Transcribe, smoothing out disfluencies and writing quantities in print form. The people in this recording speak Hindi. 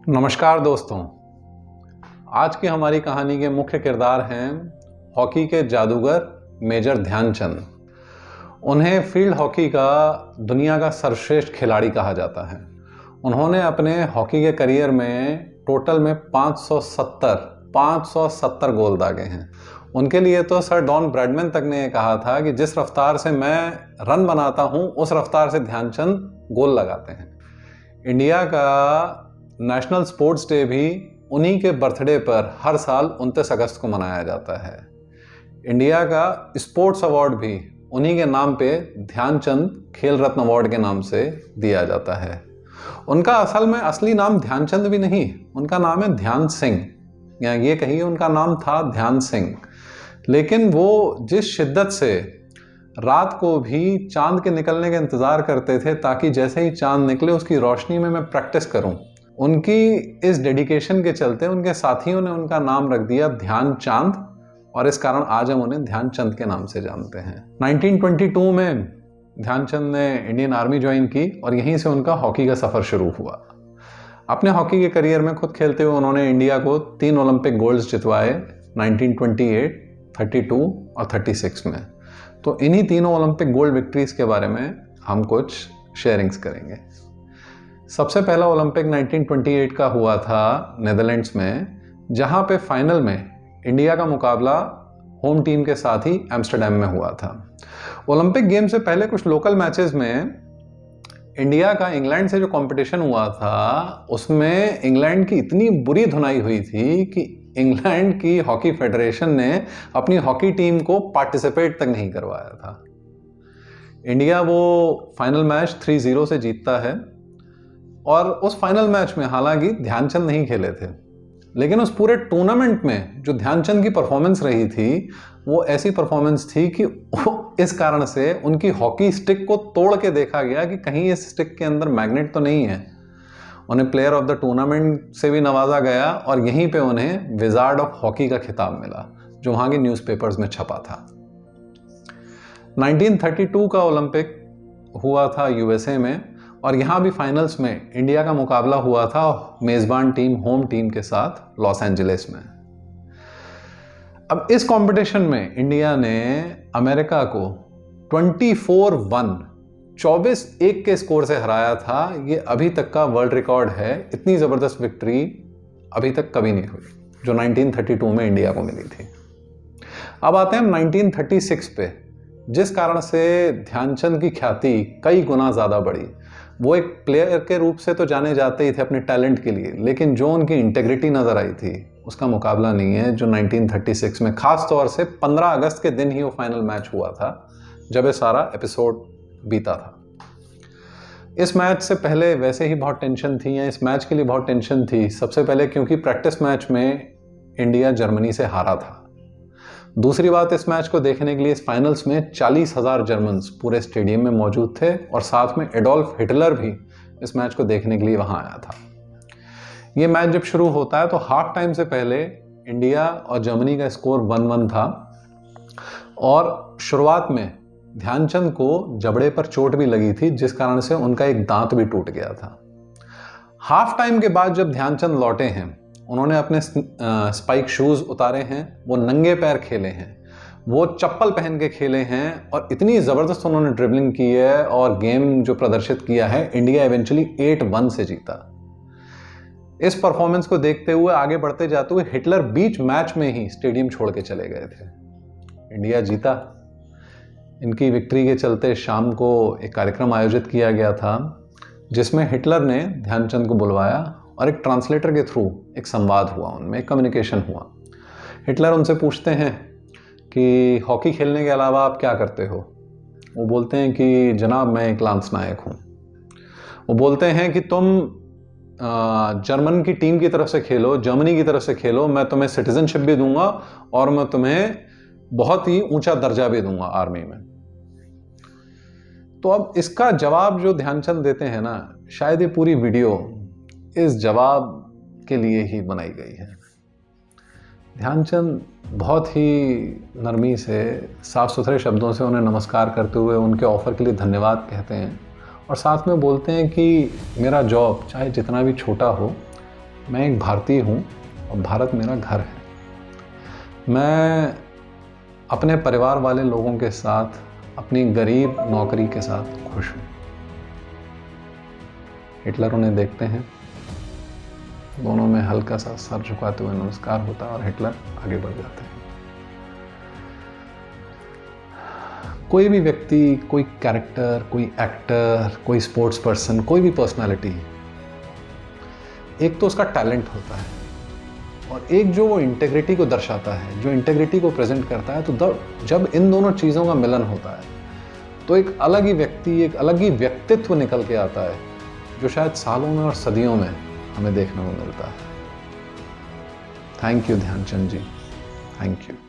नमस्कार दोस्तों। आज की हमारी कहानी के मुख्य किरदार हैं हॉकी के जादूगर मेजर ध्यानचंद। उन्हें फील्ड हॉकी का दुनिया का सर्वश्रेष्ठ खिलाड़ी कहा जाता है। उन्होंने अपने हॉकी के करियर में टोटल में 570 गोल दागे हैं। उनके लिए तो सर डॉन ब्रैडमैन तक ने कहा था कि जिस रफ्तार से मैं रन बनाता हूं उस रफ्तार से ध्यानचंद गोल लगाते हैं। इंडिया का नेशनल स्पोर्ट्स डे भी उन्हीं के बर्थडे पर हर साल 29 अगस्त को मनाया जाता है। इंडिया का स्पोर्ट्स अवार्ड भी उन्हीं के नाम पे ध्यानचंद खेल रत्न अवार्ड के नाम से दिया जाता है। उनका असल में असली नाम ध्यानचंद भी नहीं, उनका नाम है ध्यान सिंह, या ये कहिए उनका नाम था ध्यान सिंह। लेकिन वो जिस शिद्दत से रात को भी चांद के निकलने का इंतज़ार करते थे ताकि जैसे ही चांद निकले उसकी रोशनी में मैं प्रैक्टिस करूं, उनकी इस डेडिकेशन के चलते उनके साथियों ने उनका नाम रख दिया ध्यानचंद, और इस कारण आज हम उन्हें ध्यानचंद के नाम से जानते हैं। 1922 में ध्यानचंद ने इंडियन आर्मी ज्वाइन की और यहीं से उनका हॉकी का सफ़र शुरू हुआ। अपने हॉकी के करियर में खुद खेलते हुए उन्होंने इंडिया को 3 ओलंपिक गोल्ड्स जितवाए 1928, 32 और 36 में। तो इन्हीं तीनों ओलंपिक गोल्ड विक्ट्रीज के बारे में हम कुछ शेयरिंग्स करेंगे। सबसे पहला ओलंपिक 1928 का हुआ था नेदरलैंड्स में, जहां पे फाइनल में इंडिया का मुकाबला होम टीम के साथ ही एम्स्टर्डम में हुआ था। ओलंपिक गेम से पहले कुछ लोकल मैचेस में इंडिया का इंग्लैंड से जो कंपटीशन हुआ था उसमें इंग्लैंड की इतनी बुरी धुनाई हुई थी कि इंग्लैंड की हॉकी फेडरेशन ने अपनी हॉकी टीम को पार्टिसिपेट तक नहीं करवाया था। इंडिया वो फाइनल मैच 3-0 से जीतता है और उस फाइनल मैच में हालांकि ध्यानचंद नहीं खेले थे, लेकिन उस पूरे टूर्नामेंट में जो ध्यानचंद की परफॉर्मेंस रही थी वो ऐसी परफॉर्मेंस थी कि इस कारण से उनकी हॉकी स्टिक को तोड़ के देखा गया कि कहीं इस स्टिक के अंदर मैग्नेट तो नहीं है। उन्हें प्लेयर ऑफ द टूर्नामेंट से भी नवाजा गया और यहीं पे उन्हें विजार्ड ऑफ हॉकी का खिताब मिला जो वहाँ के न्यूज़पेपर्स में छपा था। 1932 का ओलंपिक हुआ था यूएसए में और यहाँ भी फाइनल्स में इंडिया का मुकाबला हुआ था मेज़बान टीम होम टीम के साथ लॉस एंजलिस में। अब इस कंपटीशन में इंडिया ने अमेरिका को 24-1 के स्कोर से हराया था। ये अभी तक का वर्ल्ड रिकॉर्ड है। इतनी ज़बरदस्त विक्ट्री अभी तक कभी नहीं हुई जो 1932 में इंडिया को मिली थी। अब आते हैं हम 1936 पे, जिस कारण से ध्यानचंद की ख्याति कई गुना ज़्यादा बढ़ी। वो एक प्लेयर के रूप से तो जाने जाते ही थे अपने टैलेंट के लिए, लेकिन जो उनकी इंटेग्रिटी नज़र आई थी उसका मुकाबला नहीं है जो 1936 में, ख़ास तौर से 15 अगस्त के दिन ही वो फाइनल मैच हुआ था जब ये सारा एपिसोड बीता था। इस मैच से पहले वैसे ही बहुत टेंशन थी, या इस मैच के लिए बहुत टेंशन थी। सबसे पहले क्योंकि प्रैक्टिस मैच में इंडिया जर्मनी से हारा था। दूसरी बात, इस मैच को देखने के लिए इस फाइनल्स में 40,000 जर्मन्स पूरे स्टेडियम में मौजूद थे और साथ में एडोल्फ हिटलर भी इस मैच को देखने के लिए वहां आया था। ये मैच जब शुरू होता है तो हाफ टाइम से पहले इंडिया और जर्मनी का स्कोर 1-1 था और शुरुआत में ध्यानचंद को जबड़े पर चोट भी लगी थी जिस कारण से उनका एक दांत भी टूट गया था। हाफ टाइम के बाद जब ध्यानचंद लौटे हैं उन्होंने अपने स्पाइक शूज़ उतारे हैं, वो नंगे पैर खेले हैं, वो चप्पल पहन के खेले हैं और इतनी ज़बरदस्त उन्होंने ड्रिबलिंग की है और गेम जो प्रदर्शित किया है, इंडिया इवेंचुअली 8-1 से जीता। इस परफॉर्मेंस को देखते हुए आगे बढ़ते जाते हुए हिटलर बीच मैच में ही स्टेडियम छोड़ के चले गए थे। इंडिया जीता। इनकी विक्ट्री के चलते शाम को एक कार्यक्रम आयोजित किया गया था जिसमें हिटलर ने ध्यानचंद को बुलवाया और एक ट्रांसलेटर के थ्रू एक संवाद हुआ, उनमें एक कम्युनिकेशन हुआ। हिटलर उनसे पूछते हैं कि हॉकी खेलने के अलावा आप क्या करते हो। वो बोलते हैं कि जनाब मैं एक लांस नायक हूँ। वो बोलते हैं कि तुम जर्मन की टीम की तरफ से खेलो, जर्मनी की तरफ से खेलो, मैं तुम्हें सिटीजनशिप भी दूंगा और मैं तुम्हें बहुत ही ऊंचा दर्जा भी दूंगा आर्मी में। तो अब इसका जवाब जो ध्यानचंद देते हैं ना, शायद ये पूरी वीडियो इस जवाब के लिए ही बनाई गई है। ध्यानचंद बहुत ही नरमी से, साफ सुथरे शब्दों से उन्हें नमस्कार करते हुए उनके ऑफ़र के लिए धन्यवाद कहते हैं और साथ में बोलते हैं कि मेरा जॉब चाहे जितना भी छोटा हो मैं एक भारतीय हूँ और भारत मेरा घर है। मैं अपने परिवार वाले लोगों के साथ, अपनी गरीब नौकरी के साथ खुश हूँ। हिटलर उन्हें देखते हैं, दोनों में हल्का सा सर झुकाते हुए नमस्कार होता है और हिटलर आगे बढ़ जाते हैं। कोई भी व्यक्ति, कोई कैरेक्टर, कोई एक्टर, कोई स्पोर्ट्स पर्सन, कोई भी पर्सनालिटी, एक तो उसका टैलेंट होता है और एक जो वो इंटेग्रिटी को दर्शाता है, जो इंटेग्रिटी को प्रेजेंट करता है। तो जब इन दोनों चीज़ों का मिलन होता है तो एक अलग ही व्यक्ति, एक अलग ही व्यक्तित्व निकल के आता है, जो शायद सालों में और सदियों में हमें देखने को मिलता है। Thank you Dhyanchand ji, thank you.